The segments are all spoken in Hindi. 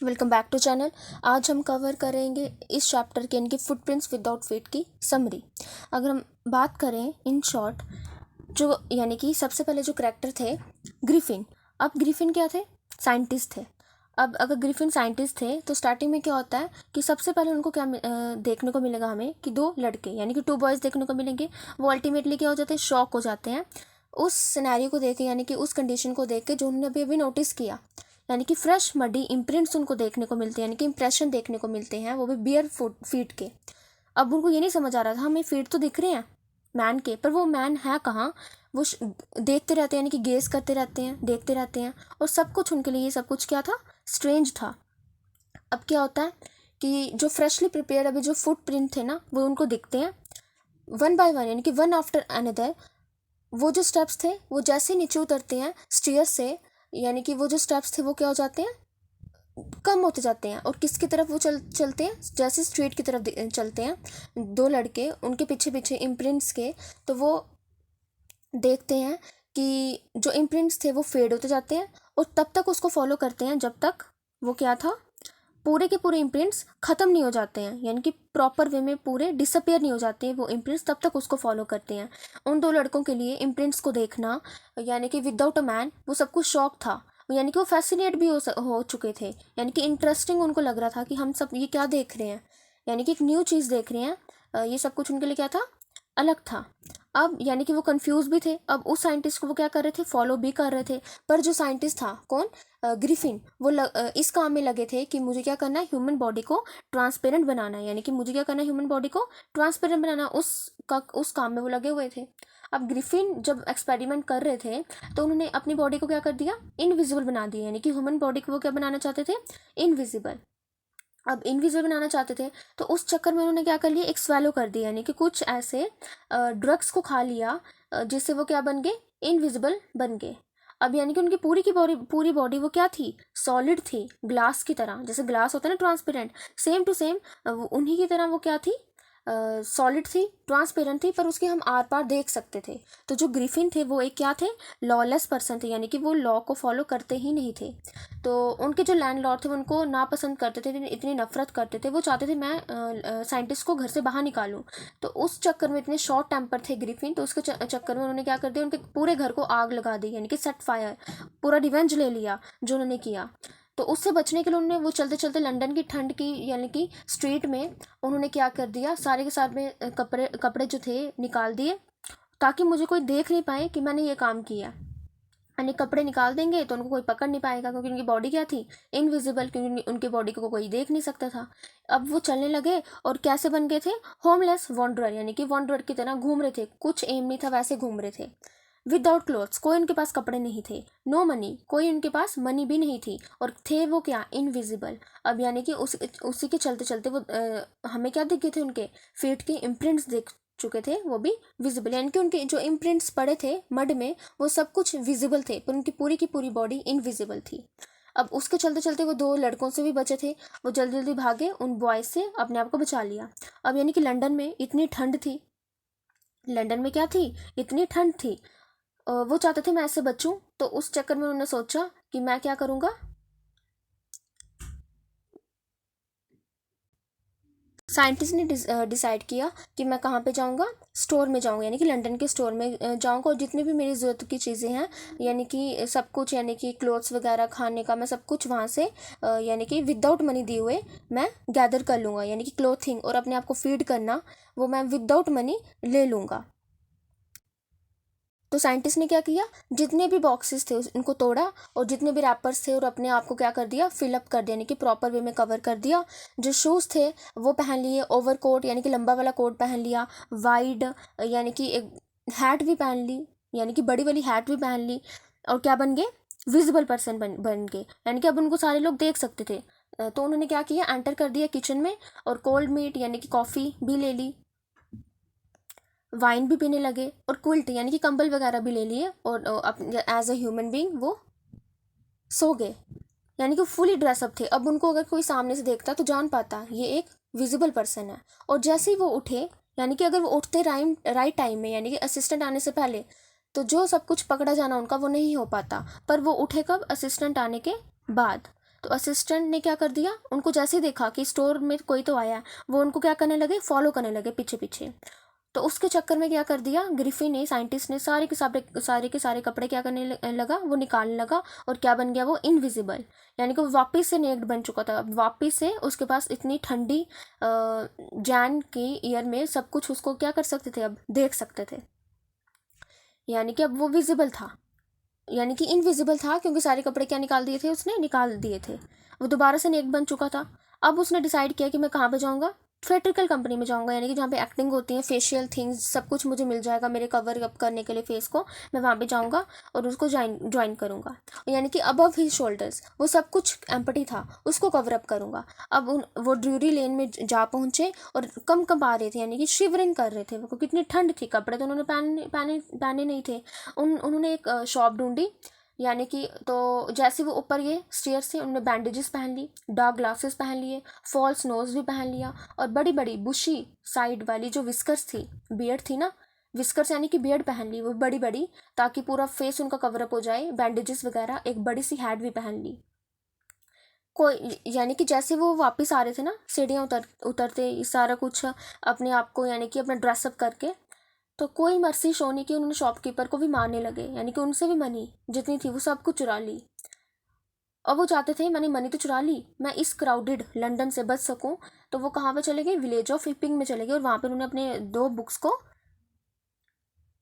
Welcome back to channel. आज हम कवर करेंगे इस चैप्टर के इनके फुटप्रिंट्स विदाउट फीट की समरी। अगर हम बात करें इन शॉर्ट, जो यानी कि सबसे पहले जो करेक्टर थे ग्रिफिन। अब ग्रिफिन क्या थे? साइंटिस्ट थे। अब अगर ग्रिफिन साइंटिस्ट थे तो स्टार्टिंग में क्या होता है कि सबसे पहले उनको क्या देखने को मिलेगा हमें कि दो लड़के यानी कि टू बॉयज़ देखने को मिलेंगे। वो अल्टीमेटली क्या हो जाते हैं? शॉक हो जाते हैं उस सिनेरियो को देख के, यानी कि उस कंडीशन को देख के जो उन्होंने अभी अभी नोटिस किया। यानी कि फ्रेश मडी इम्प्रिंट्स उनको देखने को मिलते हैं, यानी कि इंप्रेशन देखने को मिलते हैं, वो भी बियर फीट के। अब उनको ये नहीं समझ आ रहा था, हमें फीट तो दिख रहे हैं मैन के, पर वो मैन है कहाँ? वो देखते रहते हैं, यानी कि गेस करते रहते हैं, देखते रहते हैं, और सब कुछ उनके लिए, सब कुछ क्या था? स्ट्रेंज था। अब क्या होता है कि जो फ्रेशली प्रिपेयर अभी जो फुट प्रिंट थे ना, वो उनको दिखते हैं वन बाय वन, यानी कि वन आफ्टर अनदर। वो जो स्टेप्स थे वो जैसे नीचे उतरते हैं स्टेयर्स से, यानी कि वो जो स्टेप्स थे वो क्या हो जाते हैं? कम होते जाते हैं। और किसकी तरफ वो चलते हैं? जैसे स्ट्रीट की तरफ चलते हैं दो लड़के उनके पीछे पीछे इम्प्रिंट्स के, तो वो देखते हैं कि जो इम्प्रिंट्स थे वो फेड होते जाते हैं, और तब तक उसको फॉलो करते हैं जब तक वो क्या था? पूरे के पूरे इम्प्रिंट्स खत्म नहीं हो जाते हैं, यानी कि प्रॉपर वे में पूरे डिसअपेयर नहीं हो जाते हैं वो इम्प्रिंट्स, तब तक उसको फॉलो करते हैं। उन दो लड़कों के लिए इम्प्रिंट्स को देखना, यानी कि विदाउट अ मैन, वो सब कुछ शौक था। यानी कि वो फैसिनेट भी हो चुके थे, यानी कि इंटरेस्टिंग उनको लग रहा था कि हम सब ये क्या देख रहे हैं, यानी कि एक न्यू चीज़ देख रहे हैं। ये सब कुछ उनके लिए क्या था? अलग था। अब यानी कि वो कंफ्यूज भी थे। अब उस साइंटिस्ट को वो क्या कर रहे थे? फॉलो भी कर रहे थे। पर जो साइंटिस्ट था कौन? ग्रिफिन, वो इस काम में लगे थे कि मुझे क्या करना है? ह्यूमन बॉडी को ट्रांसपेरेंट बनाना है, यानी कि मुझे क्या करना है? ह्यूमन बॉडी को ट्रांसपेरेंट बनाना, उस काम में वो लगे हुए थे। अब ग्रिफिन जब एक्सपेरिमेंट कर रहे थे तो उन्होंने अपनी बॉडी को क्या कर दिया? इनविजिबल बना दिया, यानी कि ह्यूमन बॉडी को वो क्या बनाना चाहते थे? इनविजिबल। अब इनविजिबल बनाना चाहते थे तो उस चक्कर में उन्होंने क्या कर लिया? एक स्वेलो कर दिया, यानी कि कुछ ऐसे ड्रग्स को खा लिया जिससे वो क्या बन गए? इनविजिबल बन गए। अब यानी कि उनकी पूरी बॉडी वो क्या थी? सॉलिड थी, ग्लास की तरह। जैसे ग्लास होता है ना ट्रांसपेरेंट, सेम टू सेम उन्हीं की तरह वो क्या थी? सॉलिड थी, ट्रांसपेरेंट थी, पर उसके हम आर पार देख सकते थे। तो जो ग्रिफिन थे वो एक क्या थे? लॉलेस पर्सन थे, यानी कि वो लॉ को फॉलो करते ही नहीं थे। तो उनके जो लैंडलॉर्ड थे वो उनको नापसंद करते थे, इतनी नफरत करते थे, वो चाहते थे मैं साइंटिस्ट को घर से बाहर निकालूं। तो उस चक्कर में इतने शॉर्ट टेम्पर थे ग्रिफिन, तो उसके चक्कर में उन्होंने क्या कर दिया? उनके पूरे घर को आग लगा दी, यानी कि सेट फायर, पूरा रिवेंज ले लिया जो उन्होंने किया। तो उससे बचने के लिए उन्होंने वो चलते चलते लंदन की ठंड की, यानी कि स्ट्रीट में उन्होंने क्या कर दिया? सारे के सारे कपड़े कपड़े जो थे निकाल दिए, ताकि मुझे कोई देख नहीं पाए कि मैंने ये काम किया। यानी कपड़े निकाल देंगे तो उनको कोई पकड़ नहीं पाएगा, क्योंकि उनकी बॉडी क्या थी? इनविजिबल, क्योंकि उनकी बॉडी को कोई देख नहीं सकता था। अब वो चलने लगे और कैसे बन गए थे? होमलेस वॉन्डरर, यानी कि वॉन्डरर की तरह घूम रहे थे, कुछ एम नहीं था वैसे घूम रहे थे। विदाउट क्लोथ्स, कोई उनके पास कपड़े नहीं थे। नो मनी, कोई उनके पास मनी भी नहीं थी। और थे वो क्या? इनविजिबल। अब यानी कि उसी के चलते चलते वो हमें क्या दिख गए थे? उनके फीट के इम्प्रिंट्स दिख चुके थे, वो भी विजिबल, यानी कि उनके जो इम्प्रिंट्स पड़े थे मड में वो सब कुछ विजिबल थे, पर उनकी पूरी की पूरी बॉडी इनविजिबल थी। अब उसके चलते चलते वो दो लड़कों से भी बचे थे। वो जल्दी जल्दी भागे, उन बॉयज से अपने आप को बचा लिया। अब यानी कि लंदन में इतनी ठंड थी, लंदन में क्या थी? इतनी ठंड थी। वो चाहते थे मैं ऐसे बचूं, तो उस चक्कर में उन्होंने सोचा कि मैं क्या करूंगा? साइंटिस्ट ने डिसाइड किया कि मैं कहाँ पे जाऊँगा? स्टोर में जाऊँगा, यानी कि लंदन के स्टोर में जाऊँगा, और जितनी भी मेरी ज़रूरत की चीज़ें हैं, यानी कि सब कुछ, यानी कि क्लोथ्स वगैरह, खाने का, मैं सब कुछ वहाँ से यानी कि विदाउट मनी दिए हुए मैं गैदर कर लूँगा, यानी कि क्लोथिंग और अपने आप को फीड करना वो मैं विदाउट मनी ले लूँगा। तो साइंटिस्ट ने क्या किया? जितने भी बॉक्सेस थे उनको तोड़ा, और जितने भी रैपर्स थे और अपने आप को क्या कर दिया? फिलअप कर दिया, यानी कि प्रॉपर वे में कवर कर दिया। जो शूज़ थे वो पहन लिए, ओवर कोट यानी कि लंबा वाला कोट पहन लिया, वाइड यानी कि एक हैट भी पहन ली, यानी कि बड़ी वाली हैट भी पहन ली। और क्या बन गए? विजिबल पर्सन बन गए, यानी कि अब उनको सारे लोग देख सकते थे। तो उन्होंने क्या किया? एंटर कर दिया किचन में, और कोल्ड मीट यानी कि कॉफ़ी भी ले ली, वाइन भी पीने लगे, और क्विल्ट यानी कि कंबल वगैरह भी ले लिए, और एज अ ह्यूमन बीइंग वो सो गए, यानी कि फुली ड्रेसअप थे। अब उनको अगर कोई सामने से देखता तो जान पाता ये एक विजिबल पर्सन है। और जैसे ही वो उठे, यानी कि अगर वो उठते राइट टाइम में, यानी कि असिस्टेंट आने से पहले, तो जो सब कुछ पकड़ा जाना उनका वो नहीं हो पाता। पर वो उठे कब? असिस्टेंट आने के बाद। तो असिस्टेंट ने क्या कर दिया, उनको जैसे ही देखा कि स्टोर में कोई तो आया है, वो उनको क्या करने लगे, फॉलो करने लगे पीछे पीछे। तो उसके चक्कर में क्या कर दिया ग्रिफिन ने, साइंटिस्ट ने सारे के सारे कपड़े क्या करने लगा, वो निकालने लगा, और क्या बन गया वो, इनविजिबल। यानी कि वो वापस से नेक्ड बन चुका था। अब वापस से उसके पास इतनी ठंडी जैन की ईयर में सब कुछ उसको क्या कर सकते थे, अब देख सकते थे। यानी कि अब वो विजिबल था, यानी कि इनविजिबल था, क्योंकि सारे कपड़े क्या निकाल दिए थे, उसने निकाल दिए थे। वो दोबारा से नेक बन चुका था। अब उसने डिसाइड किया कि मैं कहाँ पे जाऊँगा, थिएट्रिकल कंपनी में जाऊँगा, यानी कि जहाँ पे एक्टिंग होती है, फेशियल थिंग्स सब कुछ मुझे मिल जाएगा मेरे कवर अप करने के लिए फेस को। मैं वहाँ पे जाऊँगा और उसको ज्वाइन करूँगा। यानी कि अबव हिज शोल्डर्स वो सब कुछ एम्पटी था, उसको कवर अप करूँगा। अब वो ड्यूरी लेन में जा पहुँचे और कम आ रहे थे, यानी कि शिवरिंग कर रहे थे, वो कितनी ठंड थी, कपड़े तो उन्होंने पहने नहीं थे। उन्होंने एक शॉप ढूंढी, यानी कि तो जैसे वो ऊपर गए स्टेयर्स से, उन्होंने बैंडेजेस पहन ली, डार्क ग्लासेस पहन लिए, फॉल्स नोज भी पहन लिया, और बड़ी बड़ी बुशी साइड वाली जो विस्कर्स थी, बियर्ड थी ना, विस्कर्स यानी कि बियर्ड पहन ली वो बड़ी बड़ी, ताकि पूरा फेस उनका कवरअप हो जाए, बैंडेजेस वगैरह, एक बड़ी सी हैट भी पहन ली। कोई यानी कि जैसे वो वापस आ रहे थे ना, सीढ़ियाँ उतरते ये सारा कुछ अपने आप को, यानी कि अपना ड्रेसअप करके, तो कोई मर्सी शो नहीं की, उन्होंने शॉपकीपर को भी मारने लगे, यानी कि उनसे भी मनी जितनी थी वो सब कुछ चुरा ली। और वो चाहते थे मैंने मनी तो चुरा ली, मैं इस क्राउडेड लंदन से बच सकूं, तो वो कहाँ पे चले गए, विलेज ऑफ इपिंग में चले गए, और वहाँ पर उन्होंने अपने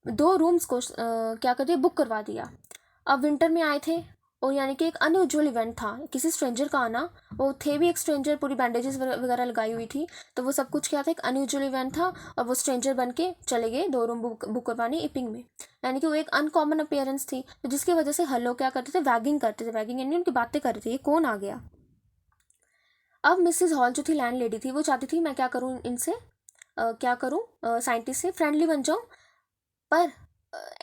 2 रूम्स को क्या कर दिया, बुक करवा दिया। अब विंटर में आए थे, और यानी कि एक अनयूजुअल इवेंट था, किसी स्ट्रेंजर का आना, वो थे भी एक स्ट्रेंजर, पूरी बैंडेजेस वगैरह लगाई हुई थी, तो वो सब कुछ क्या था, एक अनयूजुअल इवेंट था, और वो स्ट्रेंजर बन के चले गए 2 रूम बुक करवाने इपिंग में। यानी कि वो एक अनकॉमन अपीयरेंस थी, तो जिसकी वजह से हर लोग क्या करते थे, वैगिंग करते थे, वैगिंग यानी उनकी बातें कर रहे थे, ये कौन आ गया। अब मिसिज हॉल जो थी लैंड लेडी थी, वो चाहती थी मैं क्या करूँ इनसे, क्या करूँ, साइंटिस्ट से फ्रेंडली बन जाऊँ, पर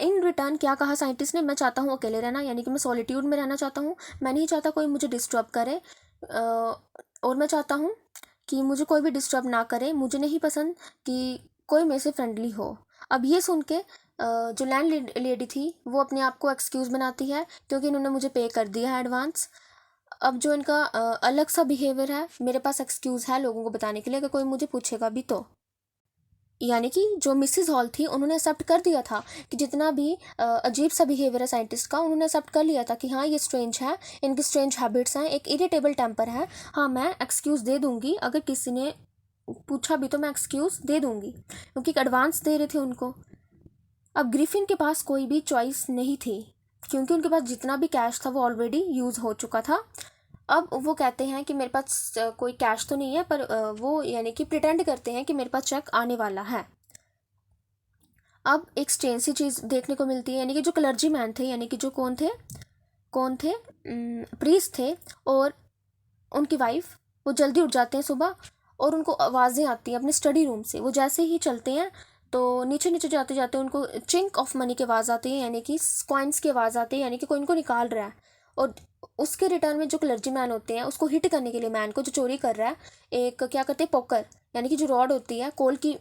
इन रिटर्न क्या कहा साइंटिस्ट ने, मैं चाहता हूँ अकेले रहना, यानी कि मैं सॉलिट्यूड में रहना चाहता हूँ, मैं नहीं चाहता कोई मुझे डिस्टर्ब करे, और मैं चाहता हूँ कि मुझे कोई भी डिस्टर्ब ना करे, मुझे नहीं पसंद कि कोई मेरे से फ्रेंडली हो। अब ये सुन के जो लैंड लेडी थी वो अपने आप को एक्सक्यूज़ बनाती है, क्योंकि इन्होंने मुझे पे कर दिया है एडवांस। अब जो इनका अलग सा बिहेवियर है, मेरे पास एक्सक्यूज़ है लोगों को बताने के लिए, अगर कोई मुझे पूछेगा भी तो। यानी कि जो मिसिज हॉल थी उन्होंने एक्सेप्ट कर दिया था कि जितना भी अजीब सा बिहेवियर है साइंटिस्ट का, उन्होंने एक्सेप्ट कर लिया था कि हाँ ये स्ट्रेंज है, इनकी स्ट्रेंज हैबिट्स हैं, एक इरिटेबल टेम्पर है, हाँ मैं एक्सक्यूज़ दे दूंगी, अगर किसी ने पूछा भी तो मैं एक्सक्यूज़ दे दूंगी, क्योंकि एक एडवांस दे रहे थे उनको। अब ग्रिफिन के पास कोई भी चॉइस नहीं थी, क्योंकि उनके पास जितना भी कैश था वो ऑलरेडी यूज़ हो चुका था। अब वो कहते हैं कि मेरे पास कोई कैश तो नहीं है, पर वो यानी कि प्रिटेंड करते हैं कि मेरे पास चेक आने वाला है। अब एक स्ट्रेंज सी चीज़ देखने को मिलती है, यानी कि जो क्लर्जी मैन थे, यानी कि जो कौन थे प्रीस्ट थे, और उनकी वाइफ, वो जल्दी उठ जाते हैं सुबह, और उनको आवाज़ें आती हैं अपने स्टडी रूम से। वो जैसे ही चलते हैं तो नीचे नीचे जाते जाते उनको चिंक ऑफ मनी की आवाज़ आती है, यानी कि कॉइन्स की आवाज़ आती है, यानी कि कोई इनको निकाल रहा है। और उसके रिटर्न में जो क्लर्जी मैन होते हैं उसको हिट करने के लिए, मैन को जो चोरी कर रहा है, एक क्या करते हैं, पोकर, यानी कि जो रॉड होती है कोल की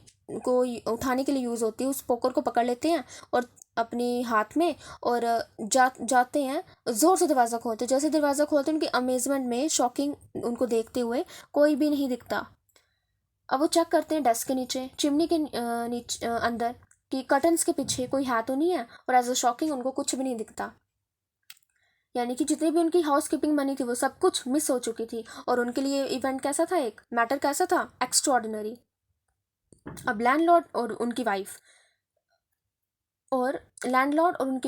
को उठाने के लिए यूज़ होती है, उस पोकर को पकड़ लेते हैं और अपनी हाथ में, और जाते हैं, ज़ोर से दरवाज़ा खोलते हैं। जैसे दरवाज़ा खोलते हैं, उनकी अमेजमेंट में, शॉकिंग उनको देखते हुए, कोई भी नहीं दिखता। अब वो चेक करते हैं डेस्क के नीचे, चिमनी के नीचे अंदर, कि कर्टन्स के पीछे कोई है तो नहीं है, और एज अ शॉकिंग उनको कुछ भी नहीं दिखता। यानी कि जितनी भी उनकी हाउस कीपिंग मनी थी वो सब कुछ मिस हो चुकी थी, और उनके लिए इवेंट कैसा था, एक मैटर कैसा था, एक्स्ट्रॉर्डिनरी। अब लैंडलॉर्ड और उनकी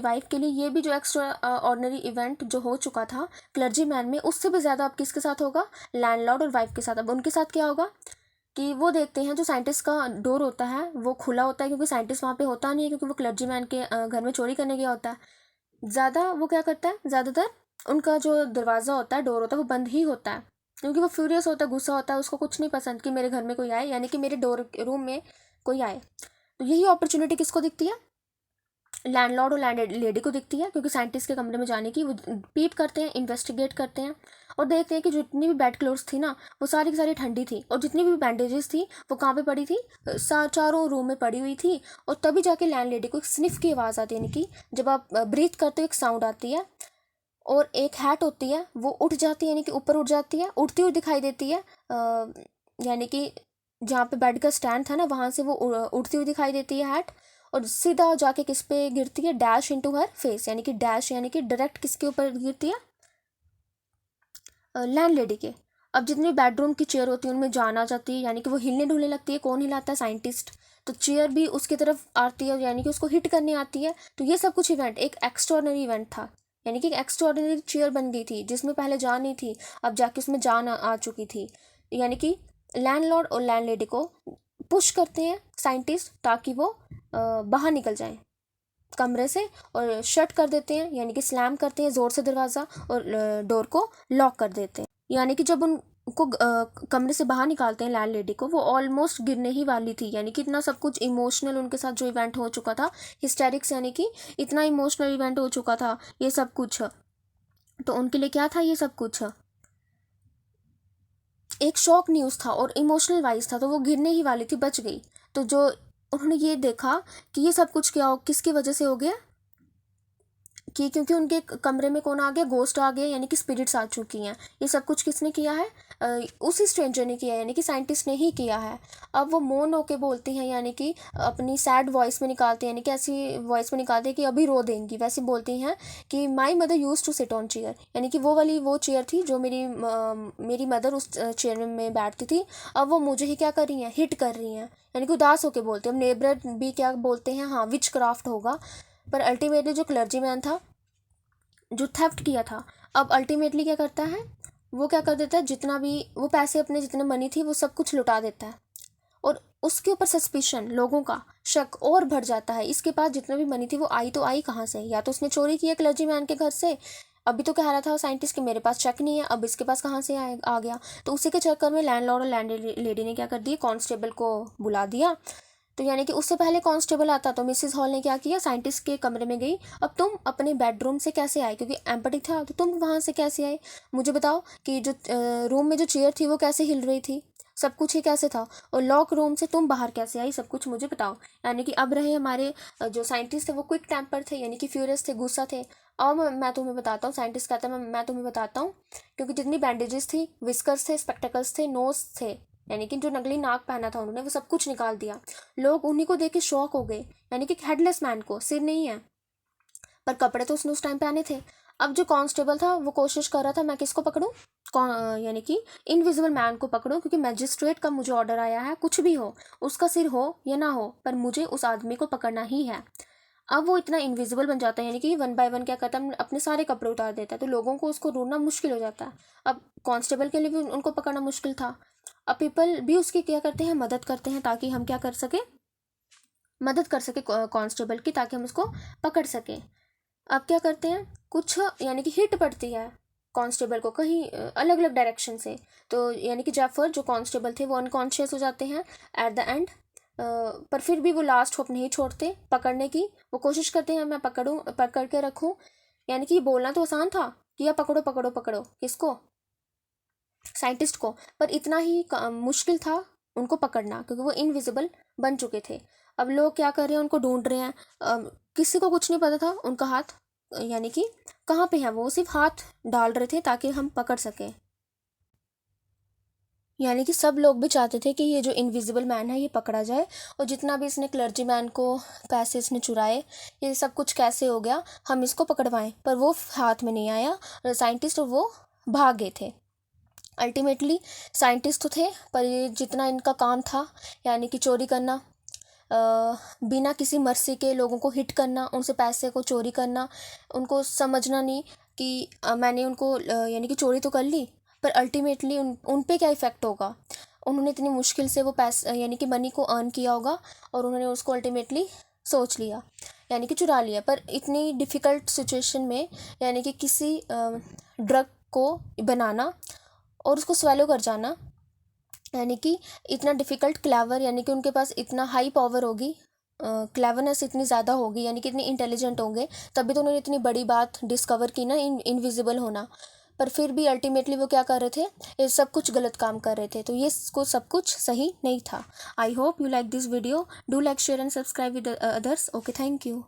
वाइफ के लिए ये भी जो एक्स्ट्रा ऑर्डिनरी इवेंट जो हो चुका था क्लर्जी मैन में, उससे भी ज़्यादा अब किसके साथ होगा, लैंडलॉर्ड और वाइफ के साथ। अब उनके साथ क्या होगा कि वो देखते हैं जो साइंटिस्ट का डोर होता है वो खुला होता है, क्योंकि साइंटिस्ट वहाँ पे होता नहीं है, क्योंकि वो क्लर्जी मैन के घर में चोरी करने गया होता है। ज़्यादा वो क्या करता है, ज़्यादातर उनका जो दरवाज़ा होता है, डोर होता है, वो बंद ही होता है, क्योंकि वो फ्यूरियस होता है, गुस्सा होता है, उसको कुछ नहीं पसंद कि मेरे घर में कोई आए, यानी कि मेरे रूम में कोई आए। तो यही अपॉर्चुनिटी किसको दिखती है, लैंडलॉर्ड और लैंड लेडी को दिखती है, क्योंकि साइंटिस्ट के कमरे में जाने की वो पीप करते हैं, इन्वेस्टिगेट करते हैं, और देखते हैं कि जितनी भी बेड क्लोथ्स थी ना वो सारी की सारी ठंडी थी, और जितनी भी बैंडेजेस थी वो कहाँ पे पड़ी थी, चारों रूम में पड़ी हुई थी। और तभी जाके लैंड लेडी को एक स्निफ की आवाज़ आती है, यानी कि जब आप ब्रीथ करते हो एक साउंड आती है, और एक हैट होती है वो उठ जाती है, यानी कि ऊपर उठ जाती है, उड़ती हुई दिखाई देती है, यानी कि जहाँ पे बेड का स्टैंड था ना वहाँ से वो उड़ती हुई दिखाई देती है हैट, और सीधा जाके किस पे गिरती है, डैश इनटू हर फेस, यानी कि डैश यानी कि डायरेक्ट किसके ऊपर गिरती है, लैंडलेडी के। अब जितनी बेडरूम की चेयर होती है उनमें जान आ जाती है, यानी कि वो हिलने ढुलने लगती है। कौन हिलाता है? साइंटिस्ट। तो चेयर भी उसकी तरफ आती है, यानी कि उसको हिट करने आती है। तो ये सब कुछ इवेंट एक एक्स्ट्रॉर्डनरी इवेंट था, यानी कि एक एक्स्ट्रॉर्डनरी चेयर बन गई थी जिसमें पहले जान नहीं थी, अब जाके उसमें जान आ चुकी थी। यानी कि लैंडलॉर्ड और लैंडलेडी को पुश करते हैं साइंटिस्ट ताकि वो बाहर निकल जाएं कमरे से, और शट कर देते हैं, यानी कि स्लैम करते हैं ज़ोर से दरवाज़ा, और डोर को लॉक कर देते हैं। यानी कि जब उनको कमरे से बाहर निकालते हैं लैंड लेडी को, वो ऑलमोस्ट गिरने ही वाली थी, यानी कि इतना सब कुछ इमोशनल उनके साथ जो इवेंट हो चुका था, हिस्टेरिक्स, यानी कि इतना इमोशनल इवेंट हो चुका था ये सब कुछ। तो उनके लिए क्या था ये सब कुछ? एक शॉक न्यूज़ था और इमोशनल वाइज था, तो वो गिरने ही वाली थी, बच गई। तो जो उन्होंने ये देखा कि ये सब कुछ क्या हो, किसकी वजह से हो गया, कि क्योंकि उनके कमरे में कौन आ गया, गोस्ट आ गया, यानी कि स्पिरिट्स आ चुकी हैं। ये सब कुछ किसने किया है? उसी स्ट्रेंजर ने किया है, यानी कि साइंटिस्ट ने ही किया है। अब वो मौन होके बोलती हैं, यानी कि अपनी सैड वॉइस में निकालते हैं, यानी कि ऐसी वॉइस में निकालते हैं कि अभी रो देंगी, वैसे बोलती हैं कि my mother use to sit on chair, यानी कि वो चेयर थी जो मेरी मदर उस चेयर में बैठती थी, अब वो मुझे ही क्या कर रही हैं, हिट कर रही हैं, यानी कि उदास होके बोलते हैं। अब नेबर भी क्या बोलते हैं, हाँ विच क्राफ्ट होगा। पर अल्टीमेटली जो क्लर्जी मैन था जो थेफ्ट किया था, अब अल्टीमेटली क्या करता है, वो क्या कर देता है, जितना भी वो पैसे अपने जितने मनी थी वो सब कुछ लुटा देता है, और उसके ऊपर सस्पिशन, लोगों का शक और बढ़ जाता है। इसके पास जितना भी मनी थी वो आई तो आई कहाँ से? या तो उसने चोरी की है क्लर्जी मैन के घर से, अभी तो कह रहा था साइंटिस्ट कि मेरे पास चेक नहीं है, अब इसके पास कहाँ से आ गया? तो उसी के चक्कर में लैंडलॉर्ड और लैंड लेडी ने क्या कर दिया, कांस्टेबल को बुला दिया। तो यानी कि उससे पहले कांस्टेबल आता, तो मिसिस हॉल ने क्या किया, साइंटिस्ट के कमरे में गई, अब तुम अपने बेडरूम से कैसे आए, क्योंकि एम्पटी था, तो तुम वहाँ से कैसे आए, मुझे बताओ कि जो रूम में जो चेयर थी वो कैसे हिल रही थी, सब कुछ ही कैसे था, और लॉक रूम से तुम बाहर कैसे आई, सब कुछ मुझे बताओ। यानी कि अब रहे हमारे जो साइंटिस्ट थे वो क्विक टेम्पर थे, यानी कि फ्यूरियस थे, गुस्सा थे। और मैं तुम्हें बताता हूँ, साइंटिस्ट कहता है मैं तुम्हें बताता हूँ, क्योंकि जितनी बैंडेजेस थी, विस्कर्स थे, स्पेक्टिकल्स थे, नोज थे, यानी कि जो नकली नाक पहना था उन्होंने, वो सब कुछ निकाल दिया। लोग उन्हीं को देख के शॉक हो गए, यानी कि हेडलेस मैन को सिर नहीं है, पर कपड़े तो उसने उस टाइम पहने थे। अब जो कांस्टेबल था वो कोशिश कर रहा था मैं किसको पकड़ूं, यानी कि इनविजिबल मैन को पकड़ूं, क्योंकि मैजिस्ट्रेट का मुझे ऑर्डर आया है, कुछ भी हो, उसका सिर हो या ना हो, पर मुझे उस आदमी को पकड़ना ही है। अब वो इतना इनविजिबल बन जाता है, यानी कि वन बाय वन क्या करता है, अपने सारे कपड़े उतार देता है, तो लोगों को उसको ढूंढना मुश्किल हो जाता है। अब कांस्टेबल के लिए भी उनको पकड़ना मुश्किल था। अब पीपल भी उसकी क्या करते हैं, मदद करते हैं, ताकि हम क्या कर सके, मदद कर सके कांस्टेबल की, ताकि हम उसको पकड़ सके। अब क्या करते हैं, कुछ यानी कि हिट पड़ती है कांस्टेबल को कहीं अलग अलग डायरेक्शन से, तो यानी कि जैफर जो कांस्टेबल थे वो अनकॉन्शियस हो जाते हैं एट द एंड। पर फिर भी वो लास्ट होप नहीं छोड़ते पकड़ने की, वो कोशिश करते हैं मैं पकड़ के रखूं, यानी कि बोलना तो आसान था कि या पकड़ो पकड़ो पकड़ो, किसको, साइंटिस्ट को, पर इतना ही मुश्किल था उनको पकड़ना, क्योंकि वो इनविजिबल बन चुके थे। अब लोग क्या कर रहे हैं, उनको ढूंढ रहे हैं, किसी को कुछ नहीं पता था उनका हाथ, यानी कि कहाँ पे है, वो सिर्फ हाथ डाल रहे थे ताकि हम पकड़ सकें। यानी कि सब लोग भी चाहते थे कि ये जो इनविजिबल मैन है ये पकड़ा जाए, और जितना भी इसने क्लर्जी मैन को पैसे इसने चुराए, ये सब कुछ कैसे हो गया, हम इसको पकड़वाएं, पर वो हाथ में नहीं आया साइंटिस्ट, और वो भाग गए थे। अल्टीमेटली साइंटिस्ट तो थे, पर ये जितना इनका काम था, यानी कि चोरी करना, बिना किसी मर्सी के लोगों को हिट करना, उनसे पैसे को चोरी करना, उनको समझना नहीं कि मैंने उनको यानी कि चोरी तो कर ली, पर अल्टीमेटली उन पे क्या इफ़ेक्ट होगा। उन्होंने इतनी मुश्किल से वो पैसे यानी कि मनी को अर्न किया होगा, और उन्होंने उसको अल्टीमेटली सोच लिया, यानी कि चुरा लिया। पर इतनी डिफ़िकल्ट सिचुएशन में, यानी कि किसी ड्रग को बनाना और उसको स्वेलो कर जाना, यानी कि इतना डिफ़िकल्ट, क्लेवर, यानी कि उनके पास इतना हाई पावर होगी, क्लेवरनेस इतनी ज़्यादा होगी, यानी कि इतनी इंटेलिजेंट होंगे, तभी तो उन्होंने इतनी बड़ी बात डिस्कवर की ना, इनविजिबल होना। पर फिर भी अल्टीमेटली वो क्या कर रहे थे, ये सब कुछ गलत काम कर रहे थे, तो ये सब कुछ सही नहीं था। I hope you like this video, do like share and subscribe with others. Okay, thank you.